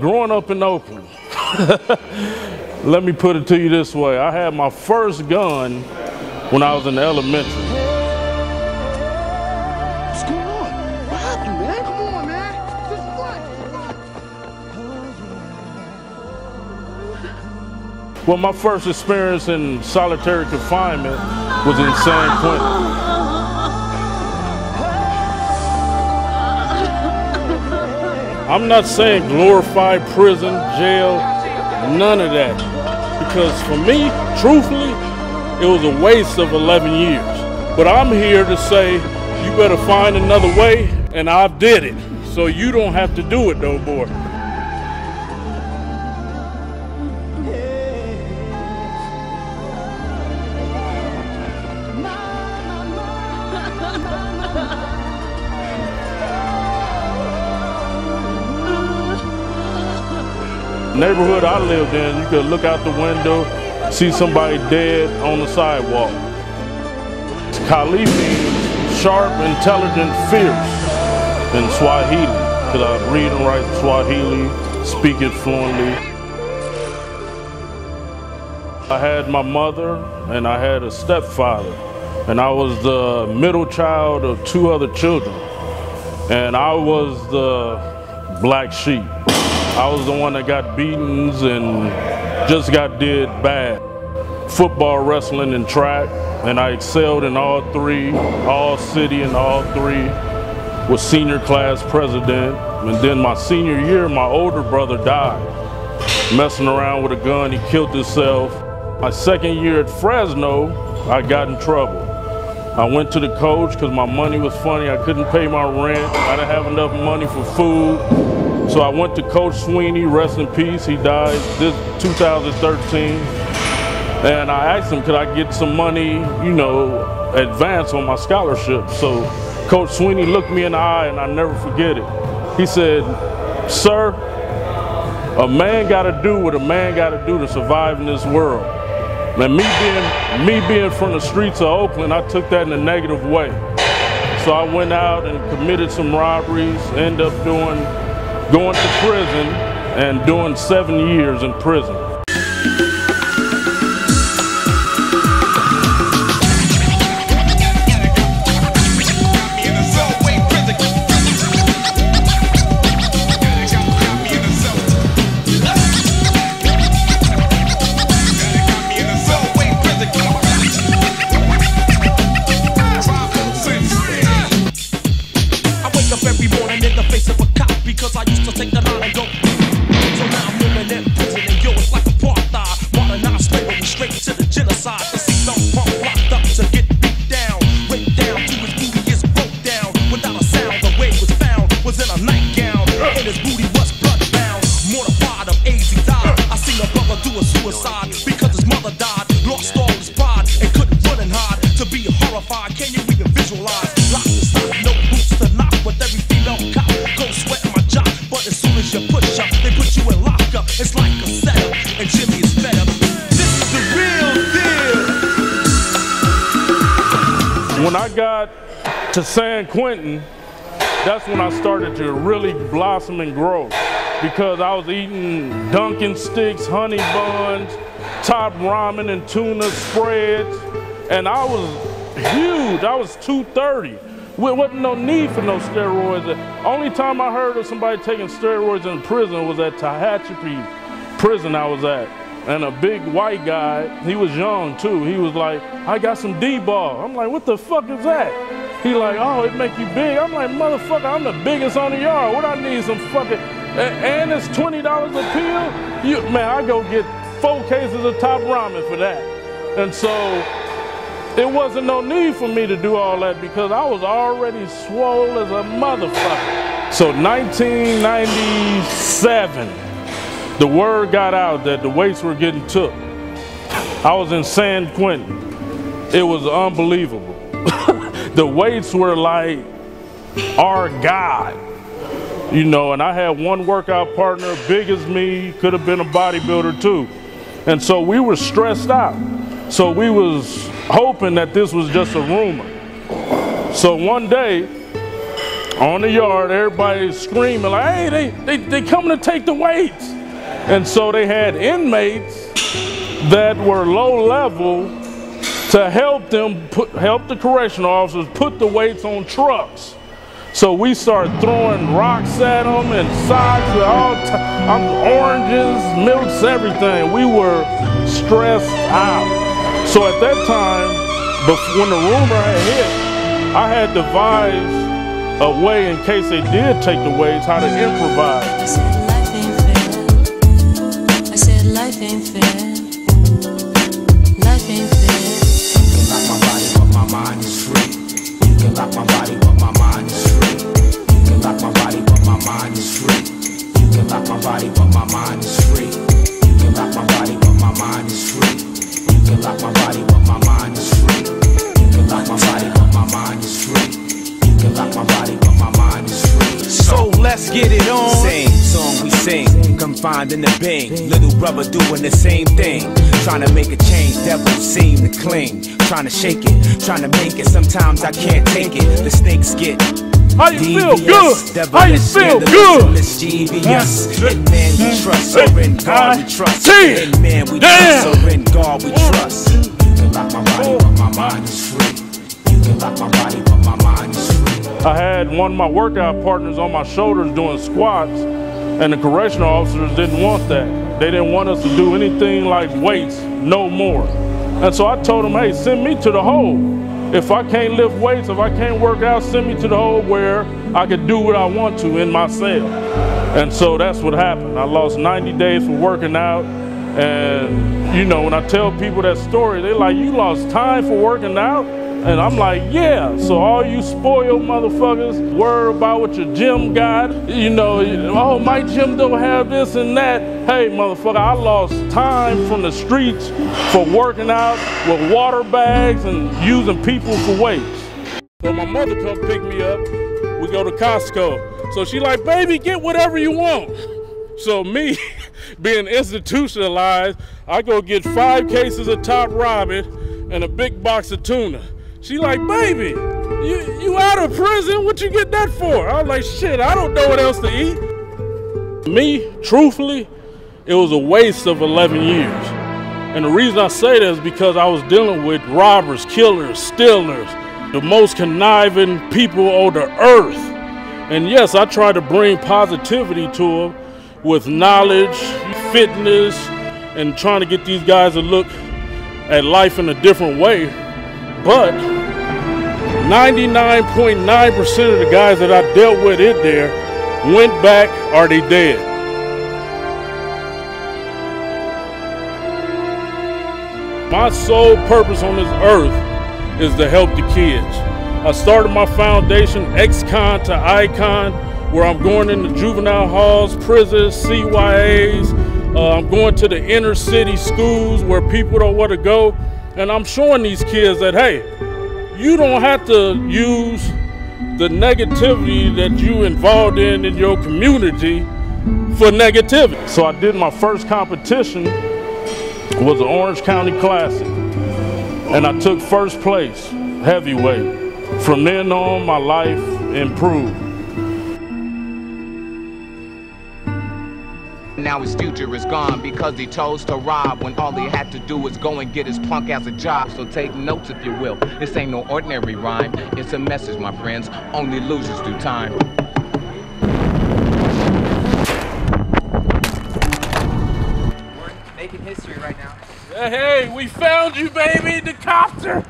growing up in Oakland, let me put it to you this way. I had my first gun when I was in elementary. What's going on? What happened, man? Come on, man. This is what? Well, my first experience in solitary confinement was in San Quentin. I'm not saying glorified prison, jail, none of that. Because for me, truthfully, it was a waste of 11 years. But I'm here to say, you better find another way, and I did it. So you don't have to do it no more. Neighborhood I lived in, you could look out the window, see somebody dead on the sidewalk. Kali means sharp, intelligent, fierce in Swahili, because I read and write Swahili, speak it fluently. I had my mother and I had a stepfather, and I was the middle child of 2 other children, and I was the black sheep. I was the one that got beatings and just got did bad. Football, wrestling, and track, and I excelled in all 3, all city and all 3, was senior class president. And then my senior year, my older brother died. Messing around with a gun, he killed himself. My second year at Fresno, I got in trouble. I went to the coach because my money was funny. I couldn't pay my rent. I didn't have enough money for food. So I went to Coach Sweeney, rest in peace. He died this 2013. And I asked him, could I get some money, you know, advance on my scholarship? So Coach Sweeney looked me in the eye, and I never forget it. He said, sir, a man gotta do what a man gotta do to survive in this world. And me being from the streets of Oakland, I took that in a negative way. So I went out and committed some robberies, ended up going to prison and doing 7 years in prison. Because I used to take the line and go. So now I'm living in prison, and yo, it's like apartheid. Modernized slavery straight to the genocide. The seatbelt pump locked up to get beat down. Raped down to his booty is broke down. Without a sound, the way was found was in a nightgown. And his booty was bloodbound. Mortified of AIDS, he died. I seen a brother do a suicide because his mother died. Lost all his pride and couldn't run and hide. To be horrified, can you even visualize? Lock to stop, no boots to knock with every female cop. Go sweat my job, but as soon as you push up, they put you in lockup. It's like a setup, and Jimmy is fed up. This is the real deal. When I got to San Quentin, that's when I started to really blossom and grow, because I was eating Dunkin' sticks, honey buns, top ramen and tuna spreads, and I was huge. I was 230. There wasn't no need for no steroids. The only time I heard of somebody taking steroids in prison was at Tehachapi prison I was at. And a big white guy, he was young too, he was like, I got some D-ball. I'm like, what the fuck is that? He like, oh, it make you big. I'm like, motherfucker, I'm the biggest on the yard. What I need some fucking, and it's $20 a pill? Man, I go get 4 cases of top ramen for that. And so, it wasn't no need for me to do all that because I was already swole as a motherfucker. So 1997, the word got out that the weights were getting took. I was in San Quentin. It was unbelievable. The weights were like our God, you know, and I had one workout partner, big as me, could have been a bodybuilder too. And so we were stressed out. So we was hoping that this was just a rumor. So one day, on the yard, everybody's screaming like, hey, they coming to take the weights. And so they had inmates that were low level to help them help the correctional officers put the weights on trucks. So we started throwing rocks at them and socks and oranges, milks, everything. We were stressed out. So at that time, when the rumor had hit, I had devised a way in case they did take the weights, how to improvise. I said life ain't fair. I said life ain't fair. Life ain't fair. You can lock my body, but my mind is free. You can lock my body, but my mind is free. You can lock my body, but my mind is free. You can lock my body, but my mind is free. You can lock my body, but my mind is free. You can lock my body, but my mind is free. You can lock my body, but my mind is free. You can lock my body, but my mind is free. So let's get it on. Same song we sing, confined in the bing. Little brother doing the same thing. Trying to make a change, devils seem to cling. Trying to shake it, trying to make it. Sometimes I can't take it. The snakes get How you feel? devious, Good. How you devilish, feel? scandalous, Good. mischievous. In man we trust, so in God we trust. In man we trust, so in God we trust. You can lock my body, but my mind is free. You can lock my body, but my mind is free. I had one of my workout partners on my shoulders doing squats, and the correctional officers didn't want that. They didn't want us to do anything like weights, no more. And so I told them, hey, send me to the hole. If I can't lift weights, if I can't work out, send me to the hole where I could do what I want to in my cell. And so that's what happened. I lost 90 days for working out. And, you know, when I tell people that story, they're like, you lost time for working out? And I'm like, yeah. So all you spoiled motherfuckers worry about what your gym got. You know, oh, my gym don't have this and that. Hey, motherfucker, I lost time from the streets for working out with water bags and using people for weights. So my mother come pick me up. We go to Costco. So she like, baby, get whatever you want. So me, being institutionalized, I go get 5 cases of Top Robin and a big box of tuna. She like, baby, you out of prison? What you get that for? I was like, shit, I don't know what else to eat. Me, truthfully, it was a waste of 11 years. And the reason I say that is because I was dealing with robbers, killers, stealers, the most conniving people on the earth. And yes, I tried to bring positivity to them with knowledge, fitness, and trying to get these guys to look at life in a different way. But 99.9% of the guys that I dealt with in there went back or they dead. My sole purpose on this earth is to help the kids. I started my foundation, ex-con to icon, where I'm going into juvenile halls, prisons, CYAs. I'm going to the inner city schools where people don't want to go. And I'm showing these kids that, hey, you don't have to use the negativity that you involved in your community for negativity. So I did my first competition, was the Orange County Classic. And I took first place, heavyweight. From then on, my life improved. Now his future is gone because he chose to rob when all he had to do was go and get his punk ass a job. So take notes if you will. This ain't no ordinary rhyme. It's a message, my friends. Only losers do time. We're making history right now. Hey, we found you, baby, the copter.